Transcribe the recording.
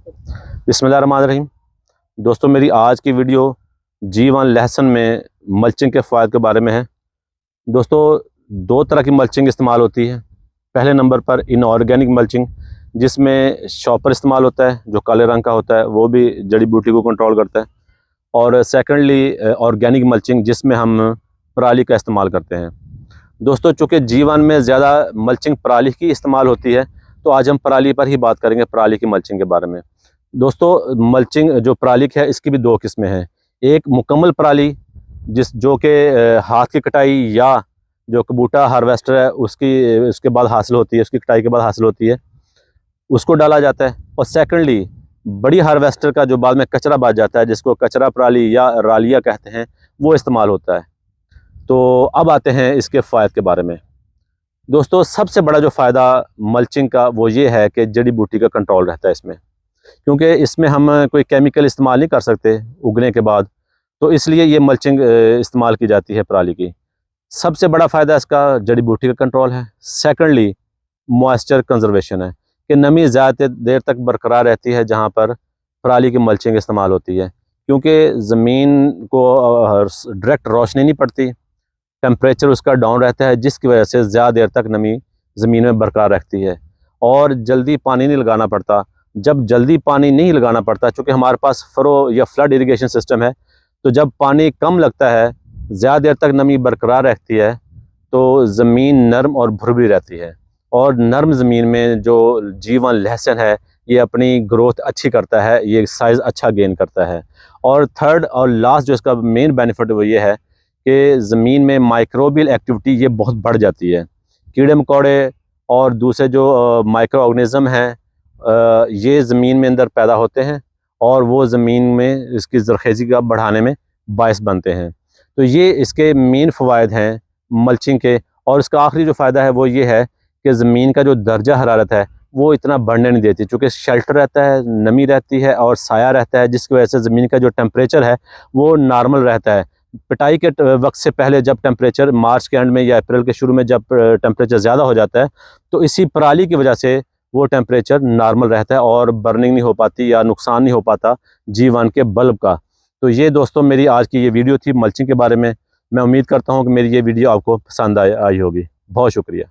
बिस्मिल्लाहिर्रहमानिर्रहीम। दोस्तों, मेरी आज की वीडियो G1 लहसुन में मल्चिंग के फ़ायदे के बारे में है। दोस्तों, दो तरह की मल्चिंग इस्तेमाल होती है। पहले नंबर पर इनऑर्गेनिक मल्चिंग, जिसमें शॉपर इस्तेमाल होता है जो काले रंग का होता है, वो भी जड़ी बूटी को कंट्रोल करता है। और सेकेंडली ऑर्गेनिक मल्चिंग, जिसमें हम पराली का इस्तेमाल करते हैं। दोस्तों, चूँकि G1 में ज़्यादा मल्चिंग पराली की इस्तेमाल होती है, तो आज हम पराली पर ही बात करेंगे, पराली की मल्चिंग के बारे में। दोस्तों, मल्चिंग जो पराली है, इसकी भी दो किस्में हैं। एक मुकम्मल पराली, जो कि हाथ की कटाई या जो कबूटा हार्वेस्टर है उसके बाद हासिल होती है, उसकी कटाई के बाद हासिल होती है, उसको डाला जाता है। और सेकेंडली बड़ी हार्वेस्टर का जो बाद में कचरा बच जाता है, जिसको कचरा पराली या रालिया कहते हैं, वो इस्तेमाल होता है। तो अब आते हैं इसके फ़ायदे के बारे में। दोस्तों, सबसे बड़ा जो फ़ायदा मल्चिंग का वो ये है कि जड़ी बूटी का कंट्रोल रहता है इसमें, क्योंकि इसमें हम कोई केमिकल इस्तेमाल नहीं कर सकते उगने के बाद, तो इसलिए ये मल्चिंग इस्तेमाल की जाती है पराली की। सबसे बड़ा फ़ायदा इसका जड़ी बूटी का कंट्रोल है। सेकेंडली मॉइस्चर कंजर्वेशन है कि नमी ज़्यादा देर तक बरकरार रहती है जहाँ पर पराली की मल्चिंग इस्तेमाल होती है, क्योंकि ज़मीन को डायरेक्ट रोशनी नहीं पड़ती, टेम्परेचर उसका डाउन रहता है, जिसकी वजह से ज़्यादा देर तक नमी ज़मीन में बरकरार रहती है। और जल्दी पानी नहीं लगाना पड़ता। जब जल्दी पानी नहीं लगाना पड़ता, चूँकि हमारे पास फरो या फ्लड इरिगेशन सिस्टम है, तो जब पानी कम लगता है, ज़्यादा देर तक नमी बरकरार रहती है, तो ज़मीन नरम और भुरभुरी रहती है। और नरम ज़मीन में जो G1 लहसुन है, ये अपनी ग्रोथ अच्छी करता है, ये साइज़ अच्छा गेन करता है। और थर्ड और लास्ट जो इसका मेन बेनिफिट वो ये है कि ज़मीन में माइक्रोबियल एक्टिविटी ये बहुत बढ़ जाती है। कीड़े मकोड़े और दूसरे जो माइक्रो ऑर्गेनिज़म हैं, ये ज़मीन में अंदर पैदा होते हैं और वो ज़मीन में इसकी ज़रख़ेज़ी का बढ़ाने में बायस बनते हैं। तो ये इसके मेन फ़वाइद हैं मल्चिंग के। और इसका आखिरी जो फ़ायदा है वो ये है कि ज़मीन का जो दर्जा हरारत है वो इतना बढ़ने नहीं देती, चूँकि शेल्टर रहता है, नमी रहती है और साया रहता है, जिसकी वजह से ज़मीन का जो टेम्परेचर है वो नॉर्मल रहता है। पिटाई के वक्त से पहले जब टेम्परेचर मार्च के एंड में या अप्रैल के शुरू में जब टेम्परेचर ज़्यादा हो जाता है, तो इसी पराली की वजह से वो टेम्परेचर नॉर्मल रहता है और बर्निंग नहीं हो पाती या नुकसान नहीं हो पाता G1 के बल्ब का। तो ये दोस्तों मेरी आज की ये वीडियो थी मल्चिंग के बारे में। मैं उम्मीद करता हूँ कि मेरी ये वीडियो आपको पसंद आई होगी। बहुत शुक्रिया।